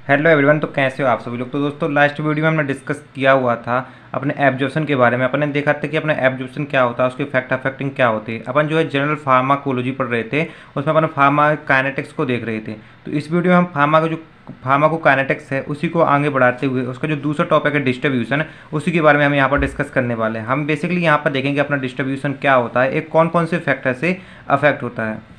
Hello everyone. तो कैसे हो आप सभी लोग। तो दोस्तों लास्ट वीडियो में हमने डिस्कस किया हुआ था अपने एब्जॉर्प्शन के बारे में। अपन ने देखा था कि अपना एब्जॉर्प्शन क्या होता है, उसके फैक्ट अफेक्टिंग क्या होते हैं। अपन जो है जनरल फार्माकोलॉजी पढ़ रहे थे, उसमें अपन फार्मा काइनेटिक्स को देख रहे थे। तो इस वीडियो में हम फार्माको काइनेटिक्स है उसी को आगे बढ़ाते हुए उसका जो दूसरा टॉपिक है डिस्ट्रीब्यूशन, उसी के बारे में हम यहाँ पर डिस्कस करने वाले हैं। हम बेसिकली यहाँ पर देखेंगे अपना डिस्ट्रीब्यूशन क्या होता है, एक कौन कौन से फैक्टर से अफेक्ट होता है।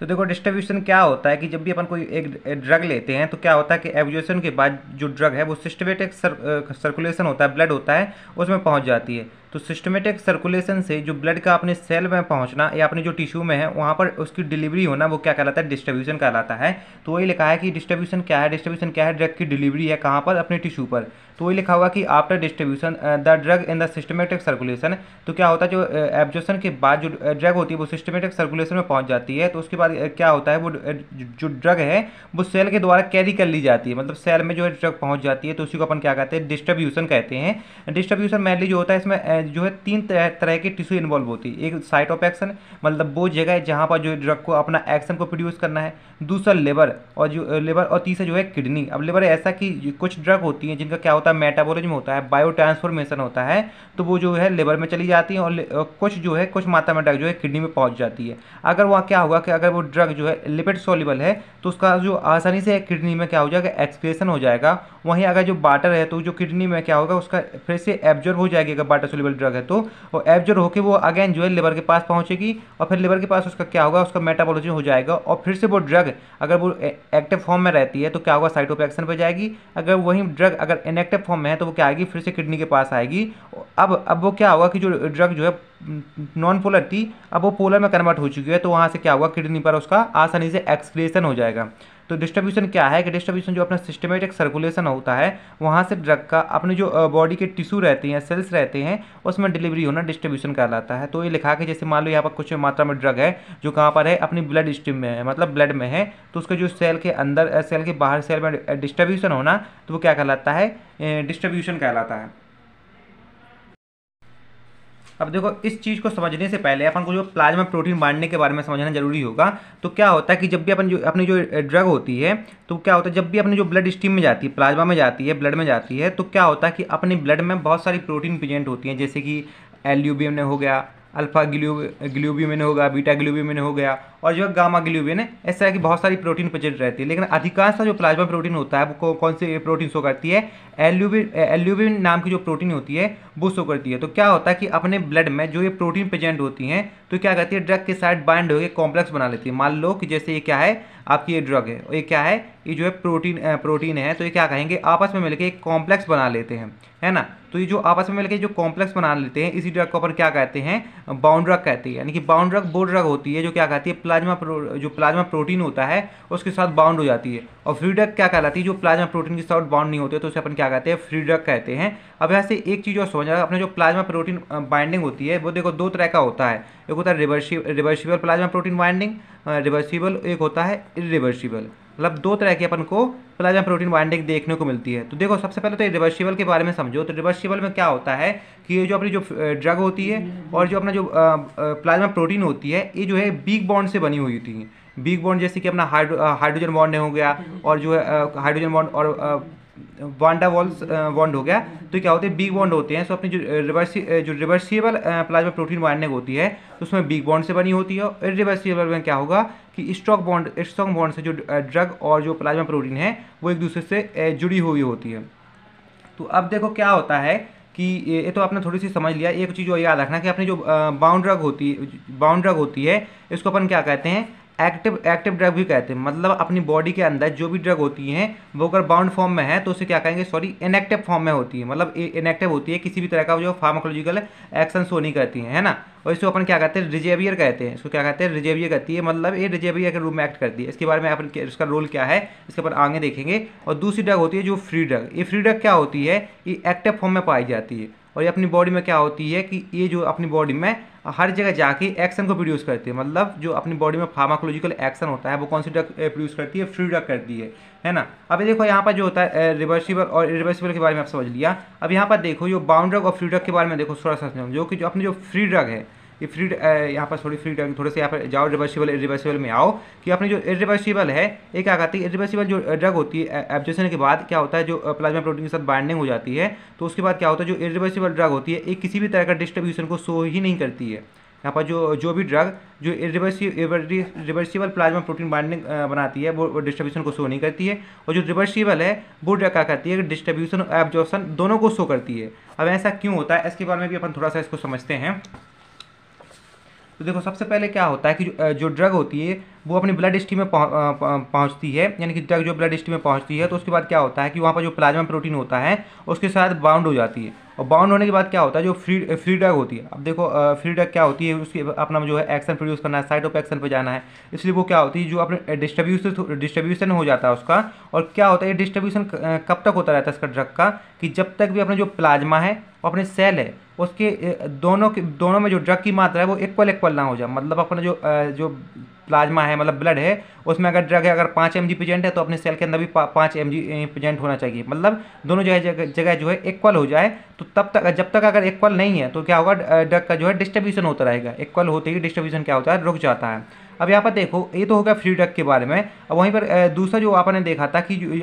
तो देखो डिस्ट्रीब्यूशन क्या होता है कि जब भी अपन कोई एक ड्रग लेते हैं तो क्या होता है कि एब्जॉर्प्शन के बाद जो ड्रग है वो सिस्टमेटिक सर्कुलेशन होता है, ब्लड होता है उसमें पहुंच जाती है। तो सिस्टमेटिक सर्कुलेशन से जो ब्लड का अपने सेल में पहुंचना या अपने जो टिश्यू में है वहाँ पर उसकी डिलीवरी होना, वो क्या कहलाता है, डिस्ट्रीब्यूशन कहलाता है। तो वही लिखा है कि डिस्ट्रीब्यूशन क्या है, डिस्ट्रीब्यूशन क्या है, ड्रग की डिलीवरी है कहाँ पर, अपने टिश्यू पर। तो वही लिखा हुआ कि after distribution the drug in the systematic circulation. तो क्या होता है जो एब्जॉर्प्शन के बाद जो ड्रग होती है वो सिस्टमेटिक सर्कुलेशन में पहुंच जाती है। तो उसके बाद क्या होता है, वो जो ड्रग है वो सेल के द्वारा कैरी कर ली जाती है, मतलब सेल में जो है ड्रग पहुंच जाती है। तो उसी को अपन क्या कहते हैं, डिस्ट्रीब्यूशन कहते हैं। डिस्ट्रीब्यूशन मेनली जो होता है इसमें जो है तीन तरह की टिश्यू इन्वॉल्व होती है। एक साइट ऑफ एक्शन, मतलब वो जगह है जहाँ पर जो ड्रग को अपना एक्शन को प्रोड्यूस करना है। दूसरा लिवर, और जो लिवर, और तीसरा जो है किडनी। अब लिवर ऐसा कि कुछ ड्रग होती हैं जिनका क्या होता है, मेटाबॉलिज्म होता है, बायो ट्रांसफॉर्मेशन होता है। तो वो जो है लिवर में चली जाती हैं, और कुछ जो है कुछ मात्रा में ड्रग जो है किडनी में पहुंच जाती है। अगर वहाँ क्या होगा कि अगर वो ड्रग जो है लिपिड सॉल्युबल है तो उसका जो आसानी से किडनी में क्या हो जाएगा, एक्सक्रेशन हो जाएगा। वहीं अगर जो वाटर है तो जो किडनी में क्या होगा, उसका फिर से एब्जॉर्ब हो जाएगी। अगर वाटर सॉल्युबल ड्रग है तो वो एब्जॉर्ब होकर वो अगेन जो है लिवर के पास पहुंचेगी, और फिर लिवर के पास उसका क्या होगा, उसका मेटाबॉलिज्म हो जाएगा। और फिर से वो ड्रग अगर वो एक्टिव फॉर्म में रहती है तो क्या होगा, साइट ऑफ एक्शन पर जाएगी। अगर वही ड्रग अगर इनएक्टिव फॉर्म में है तो वो क्या आएगी, फिर से किडनी के पास आएगी। अब वो क्या होगा कि जो ड्रग जो है नॉन पोलर थी, अब वो पोलर में कन्वर्ट हो चुकी है। तो वहाँ से क्या होगा, किडनी पर उसका आसानी से एक्सक्रीशन हो जाएगा। तो डिस्ट्रीब्यूशन क्या है कि डिस्ट्रीब्यूशन जो अपना सिस्टमेटिक सर्कुलेशन होता है वहाँ से ड्रग का अपने जो बॉडी के टिश्यू रहते हैं, सेल्स रहते हैं, उसमें डिलीवरी होना डिस्ट्रीब्यूशन कहलाता है। तो ये लिखा कि जैसे मान लो यहाँ पर कुछ मात्रा में ड्रग है जो कहाँ पर है, अपनी ब्लड स्ट्रीम में है, मतलब ब्लड में है। तो उसका जो सेल के अंदर, सेल के बाहर सेल में डिस्ट्रीब्यूशन होना, तो वो क्या कहलाता है, डिस्ट्रीब्यूशन कहलाता है। अब देखो इस चीज़ को समझने से पहले अपन को जो प्लाज्मा प्रोटीन बांटने के बारे में समझना जरूरी होगा। तो क्या होता है कि जब भी अपन जो अपनी जो ड्रग होती है, तो क्या होता है जब भी अपनी जो ब्लड स्ट्रीम में जाती है, प्लाज्मा में जाती है, ब्लड में जाती है, तो क्या होता है कि अपने ब्लड में बहुत सारी प्रोटीन प्रेजेंट होती हैं, जैसे कि एल्यूबिन हो गया, अल्फा ग्लूबिन हो गया, बीटा ग्लूबिन हो गया, और जो है गामा ग्लूबिन है। इस तरह की बहुत सारी प्रोटीन प्रेजेंट रहती है। लेकिन अधिकांश जो प्लाज्मा प्रोटीन होता है वो कौन सी प्रोटीन शो करती है, एल्यूबिन नाम की जो प्रोटीन होती है वो शो करती है। तो क्या होता है कि अपने ब्लड में जो ये प्रोटीन प्रेजेंट होती हैं तो क्या करती है, ड्रग के साथ बाइंड होकर कॉम्प्लेक्स बना लेती है। मान लो कि जैसे ये क्या है, आपकी ये ड्रग है, और ये क्या है, ये जो है प्रोटीन है। तो ये क्या कहेंगे, आपस में मिलकर एक कॉम्प्लेक्स बना लेते हैं, है ना। तो ये जो आपस में मिलकर जो कॉम्प्लेक्स बना लेते हैं, इसी ड्रग को अपन क्या कहते हैं, बाउंड ड्रग कहते हैं। यानी कि बाउंड ड्रग वो ड्रग होती है जो क्या कहती है, जो प्लाज्मा प्रोटीन होता है उसके साथ बाउंड हो जाती है। और फ्री ड्रग क्या कहलाती है, जो प्लाज्मा प्रोटीन के साथ बाउंड नहीं होते, तो उसे अपन क्या कहते हैं, फ्री ड्रग कहते हैं। अब यहाँ से एक चीज़ और समझना, अपने जो प्लाज्मा प्रोटीन बाइंडिंग होती है वो देखो दो तरह का होता है। एक होता है reversible plasma protein binding, reversible, एक होता है इरिवर्सिबल। मतलब दो तरह की अपन को प्लाज्मा प्रोटीन बाइंडिंग देखने को मिलती है। तो देखो सबसे पहले तो रिवर्सिबल के बारे में समझो। तो रिवर्सिबल में क्या होता है कि ये जो अपनी जो ड्रग होती है और जो अपना जो प्लाज्मा प्रोटीन होती है, ये जो है वीक बॉन्ड से बनी हुई होती है। वीक बॉन्ड जैसे कि अपना हाइड्रोजन बॉन्ड हो गया, और जो है हाइड्रोजन बॉन्ड और वांडा वॉल्स बॉन्ड हो गया। तो क्या होते हैं, बिग बॉन्ड होते हैं। सो अपनी जो रिवर्सिबल प्लाज्मा प्रोटीन बाइंडिंग होती है तो उसमें बिग बॉन्ड से बनी होती है। और इरिवर्सिबल में क्या होगा कि स्ट्रॉन्ग बॉन्ड से जो ड्रग और जो प्लाज्मा प्रोटीन है वो एक दूसरे से जुड़ी हुई होती है। तो अब देखो क्या होता है कि ये तो आपने थोड़ी सी समझ लिया। एक चीज़ और याद रखना कि अपनी जो बाउंड ड्रग होती है इसको अपन क्या कहते हैं, एक्टिव ड्रग भी कहते हैं। मतलब अपनी बॉडी के अंदर जो भी ड्रग होती हैं वो अगर बाउंड फॉर्म में है तो उसे क्या कहेंगे, सॉरी, इनएक्टिव फॉर्म में होती है। मतलब इनएक्टिव होती है, किसी भी तरह का जो फार्माकोलॉजिकल एक्शन शो नहीं करती है ना। और इसको अपन क्या कहते हैं, रिजेवियर कहते हैं। इसको क्या कहते हैं, रिजेवियर कहती है। मतलब ये रिजेवियर के रूप में एक्ट करती है। इसके बारे में अपन इसका रोल क्या है इसके ऊपर आगे देखेंगे। और दूसरी ड्रग होती है जो फ्री ड्रग। ये फ्री ड्रग क्या होती है, ये एक्टिव फॉर्म में पाई जाती है। और ये अपनी बॉडी में क्या होती है कि ये जो अपनी बॉडी में हर जगह जाके एक्शन को प्रोड्यूस करती है। मतलब जो अपनी बॉडी में फार्माकोलॉजिकल एक्शन होता है वो कौन सी ड्रग प्रोड्यूस करती है, फ्री ड्रग करती है ना। अब देखो यहाँ पर जो होता है रिवर्सिबल और इरिवर्सिबल के बारे में आप समझ लिया। अब यहाँ पर देखो जो बाउंड ड्रग और फ्री ड्रग के बारे में देखो थोड़ा सा समझो। कि जो अपनी जो फ्री ड्रग है, ये फ्री यहाँ पर थोड़े से यहाँ पर जाओ, रिवर्सिबल इरिवर्सिबल में आओ कि अपनी जो इरिवर्सिबल है ये क्या कहती है, इरिवर्सिबल जो ड्रग होती है एब्जॉर्प्शन के बाद क्या होता है, जो प्लाज्मा प्रोटीन के साथ बाइंडिंग हो जाती है, तो उसके बाद क्या होता है, जो इरिवर्सिबल ड्रग होती है ये किसी भी तरह का डिस्ट्रीब्यूशन को शो ही नहीं करती है। यहाँ पर जो भी ड्रग जो रिवर्सिबल प्लाज्मा प्रोटीन बाइंडिंग बनाती है वो डिस्ट्रीब्यूशन को शो नहीं करती है, और जो रिवर्सिबल है वो ड्रग क्या करती है, डिस्ट्रीब्यूशन और एब्जॉर्प्शन दोनों को शो करती है। अब ऐसा क्यों होता है इसके बारे में भी अपन थोड़ा सा इसको समझते हैं। तो देखो सबसे पहले क्या होता है कि जो ड्रग होती है वो अपनी ब्लड स्ट्रीम में पहुंचती है, यानी कि ड्रग जो ब्लड स्ट्रीम में पहुंचती है तो उसके बाद क्या होता है कि वहाँ पर जो प्लाज्मा प्रोटीन होता है उसके साथ बाउंड हो जाती है, और बाउंड होने के बाद क्या होता है, जो फ्री ड्रग होती है, अब देखो फ्री ड्रग क्या होती है, उसकी अपना जो है एक्शन प्रोड्यूस करना है, साइट ऑफ एक्शन पे जाना है, इसलिए वो क्या होती है, जो अपने डिस्ट्रीब्यूशन हो जाता है उसका। और क्या होता है, ये डिस्ट्रीब्यूशन कब तक होता रहता है इसका ड्रग का, कि जब तक भी अपने जो प्लाज्मा है और अपने सेल है उसके दोनों में जो ड्रग की मात्रा है वो इक्वल ना हो जाए। मतलब अपना जो प्लाज्मा है मतलब ब्लड है उसमें अगर ड्रग है, अगर 5 mg प्रेजेंट है तो अपने सेल के अंदर भी 5 mg प्रेजेंट होना चाहिए, मतलब दोनों जगह जो है इक्वल हो जाए। तो तब तक जब तक अगर इक्वल नहीं है तो क्या होगा, ड्रग का जो है डिस्ट्रीब्यूशन होता रहेगा, इक्वल होते ही डिस्ट्रीब्यूशन क्या होता है, रुक जाता है। अब यहाँ पर देखो ये तो होगा फ्री ड्रग के बारे में। अब वहीं पर दूसरा जो आपने देखा था कि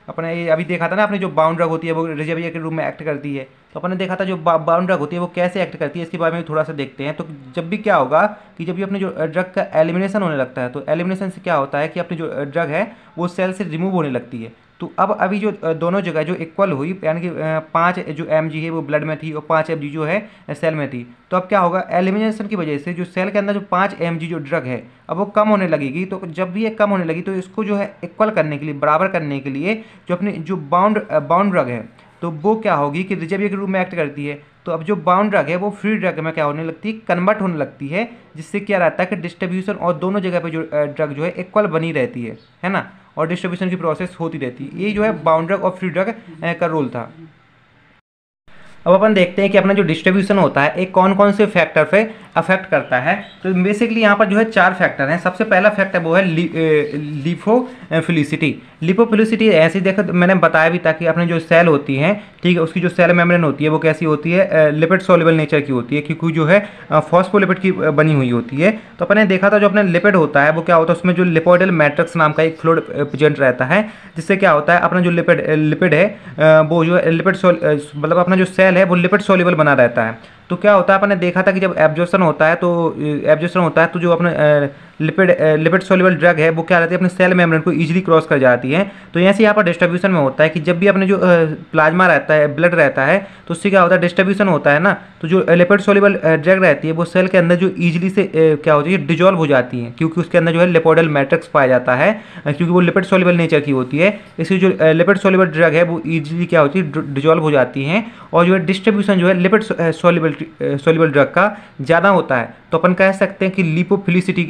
अपने ये अभी देखा था ना, अपनी जो बाउंड ड्रग होती है वो रिजर्वियर के रूप में एक्ट करती है, तो अपने देखा था जो बाउंड ड्रग होती है वो कैसे एक्ट करती है, इसके बारे में भी थोड़ा सा देखते हैं। तो जब भी क्या होगा कि जब भी अपने जो ड्रग का एलिमिनेशन होने लगता है, तो एलिमिनेशन से क्या होता है कि अपनी जो ड्रग है वो सेल से रिमूव होने लगती है। तो अब अभी जो दोनों जगह जो इक्वल हुई, यानी कि 5 जो mg है वो ब्लड में थी और 5 mg जो है सेल में थी, तो अब क्या होगा, एलिमिनेशन की वजह से जो सेल के अंदर जो 5 mg जो ड्रग है अब वो कम होने लगेगी। तो जब भी ये कम होने लगी तो इसको जो है इक्वल करने के लिए, बराबर करने के लिए जो अपनी जो बाउंड ड्रग है तो वो क्या होगी कि रिजर्वियर के रूप में एक्ट करती है। तो अब जो बाउंड ड्रग है वो फ्री ड्रग में क्या होने लगती है, कन्वर्ट होने लगती है, जिससे क्या रहता है कि डिस्ट्रीब्यूशन और दोनों जगह पे जो ड्रग जो है इक्वल बनी रहती है ना, और डिस्ट्रीब्यूशन की प्रोसेस होती रहती है। ये जो है बाउंड ड्रग और फ्री ड्रग का रोल था। अब अपन देखते हैं कि अपना जो डिस्ट्रीब्यूशन होता है एक कौन कौन से फैक्टर पे अफेक्ट करता है। तो बेसिकली यहाँ पर जो है 4 फैक्टर हैं। सबसे पहला फैक्टर वो है लिपोफिलिसिटी। लिपोफिलिसिटी ऐसी देखो मैंने बताया भी था कि अपने जो सेल होती हैं, ठीक है, उसकी जो सेल मेम्ब्रेन होती है वो कैसी होती है, लिपिड सॉल्युबल नेचर की होती है, क्योंकि जो है फॉस्फोलिपिड की बनी हुई होती है। तो अपने देखा था जो अपने लिपिड होता है वो क्या होता है, उसमें जो लिपोइडल मैट्रिक्स नाम का एक फ्लूइड प्रेजेंट रहता है, जिससे क्या होता है अपना जो लिपिड है वो जो है लिपिड मतलब अपना जो सेल है वो लिपिड सॉल्युबल बना रहता है। तो क्या होता है अपने देखा था कि जब एब्जॉर्प्शन होता है तो जो अपने लिपिड सॉल्युबल ड्रग है वो क्या रहती है, अपने सेल मेम्ब्रेन को इजीली क्रॉस कर जाती है। तो ऐसे यहाँ पर डिस्ट्रीब्यूशन में होता है कि जब भी अपने जो प्लाज्मा रहता है, ब्लड रहता है, तो उससे क्या होता है डिस्ट्रीब्यूशन होता है ना, तो जो लिपिड सॉल्युबल ड्रग रहती है वो सेल के अंदर जो ईजिली से क्या होती है, डिजॉल्व हो जाती है, क्योंकि उसके अंदर जो है लिपोइडल मैट्रिक्स पाया जाता है, क्योंकि वो लिपिड सॉल्युबल नेचर की होती है। इसलिए जो लिपिड सॉल्युबल ड्रग है वो ईजिली क्या होती है, डिजॉल्व हो जाती है, और जो है डिस्ट्रीब्यूशन जो है लिपिड सॉल्युबल ड्रग का ज़्यादा होता है। तो अपन कह सकते हैं कि लिपोफिलिसिटी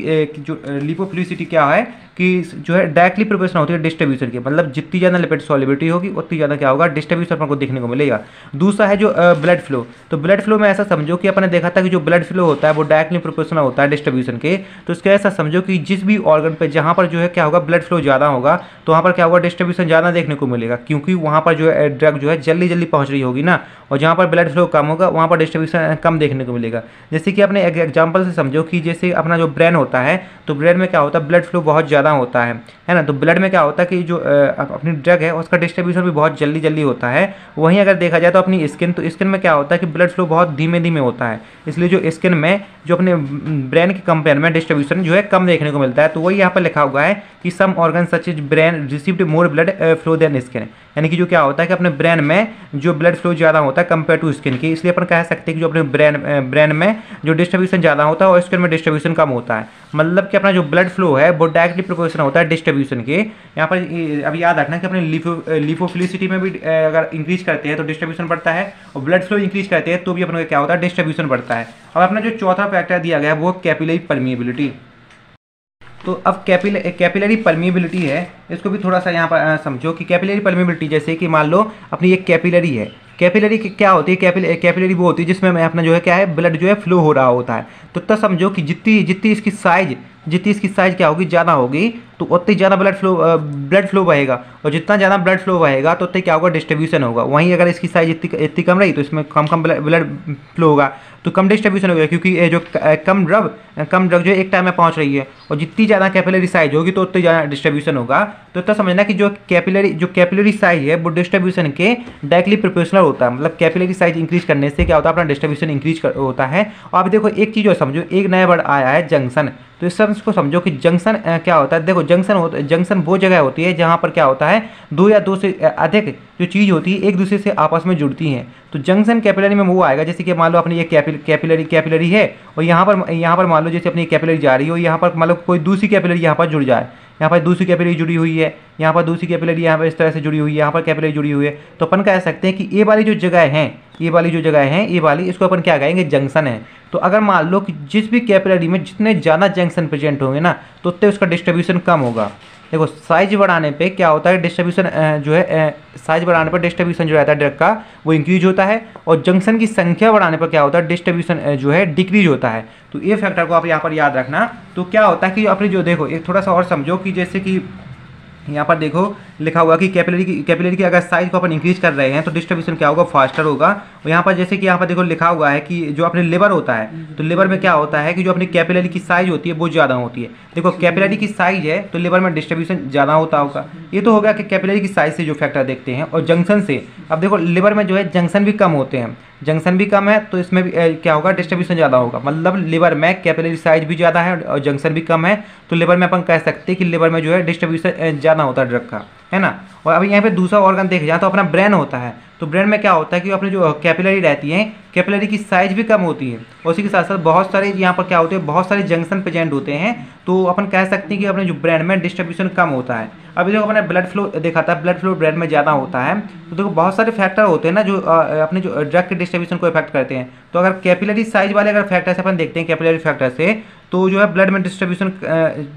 क्या है कि जो है डायरेक्टली प्रोपोर्शनल होती है डिस्ट्रीब्यूशन के, मतलब जितनी ज़्यादा लिपिड सॉल्युबिलिटी होगी उतनी ज़्यादा क्या होगा, डिस्ट्रीब्यूशन अपन को देखने को मिलेगा। दूसरा है जो ब्लड फ्लो। तो ब्लड फ्लो में ऐसा समझो कि अपने देखा था कि जो ब्लड फ्लो होता है वो डायरेक्टली प्रोपोर्शनल होता है डिस्ट्रीब्यूशन के। तो इसका ऐसा समझो कि जिस भी ऑर्गन पे जहाँ पर जो है क्या होगा, ब्लड फ्लो ज़्यादा होगा तो वहाँ पर क्या होगा, डिस्ट्रीब्यूशन ज़्यादा देखने को मिलेगा, क्योंकि वहाँ पर जो है ड्रग जो है जल्दी पहुँच रही होगी ना, और जहाँ पर ब्लड फ्लो कम होगा वहाँ पर डिस्ट्रीब्यूशन कम देखने को मिलेगा। जैसे कि अपने एग्जाम्पल से समझो कि जैसे अपना जो ब्रेन होता है तो ब्रेन में क्या होता है, ब्लड फ्लो बहुत ज़्यादा होता है ना, तो ब्लड में क्या होता है कि जो अपनी ड्रग है उसका डिस्ट्रीब्यूशन भी बहुत जल्दी होता है। वहीं अगर देखा जाए तो अपनी स्किन, तो स्किन में क्या होता है कि ब्लड फ्लो बहुत धीमे होता है, इसलिए जो स्किन में जो अपने ब्रेन के कंपेयर में डिस्ट्रीब्यूशन जो है कम देखने को मिलता है। तो वही यहाँ पर लिखा हुआ है कि some organ such is brain received more blood flow than skin, यानी कि जो क्या होता है कि अपने ब्रेन में जो ब्लड फ्लो ज़्यादा होता है कंपेयर टू स्किन की, इसलिए अपन कह सकते हैं कि जो अपने ब्रेन में जो डिस्ट्रीब्यूशन ज़्यादा होता है और स्किन में डिस्ट्रीब्यूशन कम होता है। मतलब कि अपना जो ब्लड फ्लो है वो डायरेक्टली प्रोपोर्शनल होता है डिस्ट्रीब्यूशन के। यहाँ पर अभी याद रखना कि अपने लिपोफिलिसिटी में भी अगर इंक्रीज करते हैं तो डिस्ट्रीब्यूशन बढ़ता है, और ब्लड फ्लो इंक्रीज करते हैं तो भी अपने क्या होता है, डिस्ट्रीब्यूशन बढ़ता है। अब अपना जो चौथा फैक्टर दिया गया है वो कैपिलरी परमिएबिलिटी। तो अब कैपिलरी परमिएबिलिटी है, इसको भी थोड़ा सा यहाँ पर समझो कि कैपिलरी परमिएबिलिटी जैसे कि मान लो अपनी एक कैपिलरी है, कैपिलरी क्या होती है, कैपिलरी वो होती है जिसमें अपना जो है क्या है, ब्लड जो है फ्लो हो रहा होता है। तो तब समझो कि जितनी इसकी साइज क्या होगी, ज़्यादा होगी, तो उतनी ज़्यादा ब्लड फ्लो बहेगा, और जितना ज़्यादा ब्लड फ्लो बहेगा तो उतनी क्या होगा, डिस्ट्रीब्यूशन होगा। वहीं अगर इसकी साइज इतनी कम रही तो इसमें कम ब्लड फ्लो होगा, तो कम डिस्ट्रीब्यूशन होगा, क्योंकि ये जो कम ड्रग जो एक टाइम में पहुंच रही है, और जितनी ज़्यादा कैपिलरी साइज होगी तो उतनी ज़्यादा डिस्ट्रीब्यूशन होगा। तो इतना समझना कि जो कैपिलरी साइज है वो डिस्ट्रीब्यूशन के डायरेक्टली प्रोपोर्शनल होता है। मतलब कैपिलरी साइज इंक्रीज करने से क्या होता है, अपना डिस्ट्रीब्यूशन इंक्रीज होता है। और आप देखो एक चीज़ और समझो, एक नया वर्ड आया है जंक्शन। तो इस सब को समझो कि जंक्शन क्या होता है। देखो जंक्शन वो जगह होती है जहाँ पर क्या होता है, दो या दो से अधिक जो चीज़ होती है एक दूसरे से आपस में जुड़ती हैं। तो जंक्शन कैपिलरी में वो आएगा, जैसे कि मान लो अपनी ये कैपिलरी है, और यहाँ पर मान लो जैसे अपनी कैपिलरी जा रही हो, यहाँ पर मान लो कोई दूसरी कैपिलरी यहाँ पर जुड़ जाए, यहाँ पर दूसरी कैपिलरी जुड़ी हुई है, यहाँ पर दूसरी कैपिलरी यहाँ पर इस तरह से जुड़ी हुई है, यहाँ पर कैपिलरी जुड़ी हुई है। तो अपन कह सकते हैं कि ये वाली जो जगह है, ये वाली इसको अपन क्या कहेंगे, जंक्शन है। तो अगर मान लो कि जिस भी कैपिलरी में जितने ज़्यादा जंक्शन प्रेजेंट होंगे ना, तो उतने उसका डिस्ट्रीब्यूशन कम होगा। देखो साइज बढ़ाने पे क्या होता है, डिस्ट्रीब्यूशन साइज बढ़ाने पर डिस्ट्रीब्यूशन जो रहता है ड्रग का वो इंक्रीज होता है, और जंक्शन की संख्या बढ़ाने पर क्या होता है, डिस्ट्रीब्यूशन जो है डिक्रीज होता है। तो ये फैक्टर को आप यहाँ पर याद रखना। तो क्या होता है कि अपनी जो देखो एक थोड़ा सा और समझो कि जैसे कि यहाँ पर देखो लिखा हुआ कि कैपिलरी की अगर साइज को अपन इंक्रीज कर रहे हैं तो डिस्ट्रीब्यूशन क्या होगा, फास्टर होगा। और यहाँ पर जैसे कि यहाँ पर देखो लिखा हुआ है कि जो अपने लिवर होता है, तो लिवर में क्या होता है कि जो अपनी कैपिलरी की साइज होती है वो ज़्यादा होती है। देखो कैपिलरी की साइज है तो लिवर में डिस्ट्रीब्यूशन ज़्यादा होता होगा। ये तो हो गया कि कैपिलरी की साइज से जो फैक्टर देखते हैं। और जंक्शन से अब देखो लिवर में जो है जंक्शन भी कम होते हैं, जंक्शन भी कम है तो इसमें भी क्या होगा, डिस्ट्रीब्यूशन ज़्यादा होगा। मतलब लिवर में कैपिलरी साइज भी ज़्यादा है और जंक्शन भी कम है, तो लिवर में अपन कह सकते हैं कि लिवर में जो है डिस्ट्रीब्यूशन ज़्यादा होता है ड्रग का, है ना। और अभी यहाँ पे दूसरा ऑर्गन देख जाए तो अपना ब्रेन होता है। तो ब्रेन में क्या होता है कि अपनी जो कैपिलरी रहती है, कैपिलरी की साइज भी कम होती है, और उसी के साथ साथ बहुत सारे यहाँ पर क्या होते हैं, बहुत सारे जंक्शन प्रेजेंट होते हैं। तो अपन कह सकते हैं कि अपने जो ब्रेन में डिस्ट्रीब्यूशन कम होता है। अभी देखो अपने ब्लड फ्लो देखा था, ब्लड फ्लो ब्रेन में ज़्यादा होता है। तो देखो बहुत सारे फैक्टर होते हैं ना जो अपने जो ड्रग के डिस्ट्रीब्यूशन को इफेक्ट करते हैं। तो अगर कैपिलरी साइज वाले अगर फैक्टर से अपन देखते हैं, कैपिलरी फैक्टर से, तो जो है ब्लड में डिस्ट्रीब्यूशन,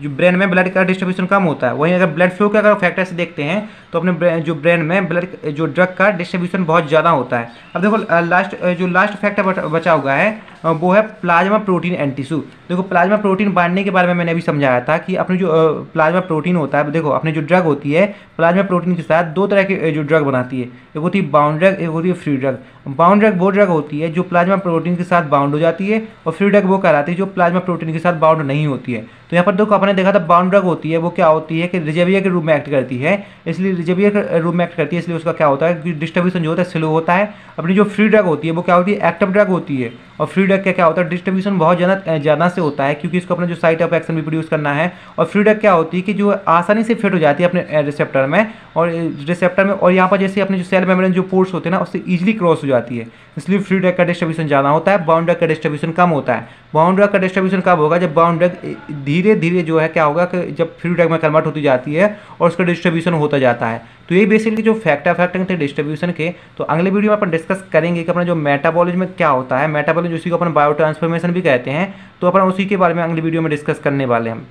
जो ब्रेन में ब्लड का डिस्ट्रीब्यूशन कम होता है। वहीं अगर ब्लड फ्लो के अगर फैक्टर से देखते हैं तो अपने जो ब्रेन में ब्लड जो ड्रग का डिस्ट्रीब्यूशन बहुत ज़्यादा होता है। अब देखो लास्ट फैक्टर बचा हुआ है वो है प्लाज्मा प्रोटीन एंड टिश्यू। देखो प्लाज्मा प्रोटीन बांधने के बारे में मैंने अभी समझाया था कि अपनी जो प्लाज्मा प्रोटीन होता है, देखो अपनी जो ड्रग होती है प्लाज्मा प्रोटीन के साथ दो तरह की जो ड्रग बनाती है, एक होती है बाउंड ड्रग, एक होती है फ्री ड्रग। बाउंड ड्रग वो ड्रग होती है जो प्लाज्मा प्रोटीन के साथ बाउंड हो जाती है, और फ्री ड्रग वो कहलाती है जो प्लाज्मा प्रोटीन के साथ बाउंड नहीं होती है। तो यहाँ पर देखो आपने देखा था बाउंड ड्रग होती है वो क्या होती है कि रिजर्वियर के रूप में एक्ट करती है, इसलिए रिजर्वियर के रूप में एक्ट करती है, इसलिए उसका क्या होता है कि डिस्ट्रीब्यूशन जो होता है स्लो होता है। अपनी जो फ्री ड्रग होती है वो क्या होती है, एक्टिव ड्रग होती है, और फ्री ड्रग का क्या होता है, डिस्ट्रीब्यूशन बहुत ज़्यादा से होता है, क्योंकि इसको अपना जो साइट ऑफ एक्शन भी प्रोड्यूस करना है। और फ्री ड्रग क्या होती है कि जो आसानी से फिट हो जाती है अपने रिसेप्टर में, और यहाँ पर जैसे अपने जो सेल मेम्ब्रेन जो पोर्ट्स होते हैं ना उससे ईजिली क्रॉस हो जाती है, इसलिए फ्री ड्रग का डिस्ट्रीब्यूशन ज़्यादा होता है, बाउंड ड्रग का डिस्ट्रीब्यूशन कम होता है। बाउंड ड्रग का डिस्ट्रीब्यूशन कब होगा, जब बाउंड ड्रग धीरे धीरे जो है क्या होगा कि जब फ्री ड्रग में कन्वर्ट होती जाती है और उसका डिस्ट्रीब्यूशन होता जाता है। तो ये बेसिकली जो फैक्टर थे डिस्ट्रीब्यूशन के। तो अगले वीडियो में अपन डिस्कस करेंगे कि अपना जो मेटाबॉलिज्म में क्या होता है, मेटाबॉलिज्म उसी को अपन बायो ट्रांसफॉर्मेशन भी कहते हैं। तो अपन उसी के बारे में अगले वीडियो में डिस्कस करने वाले हैं।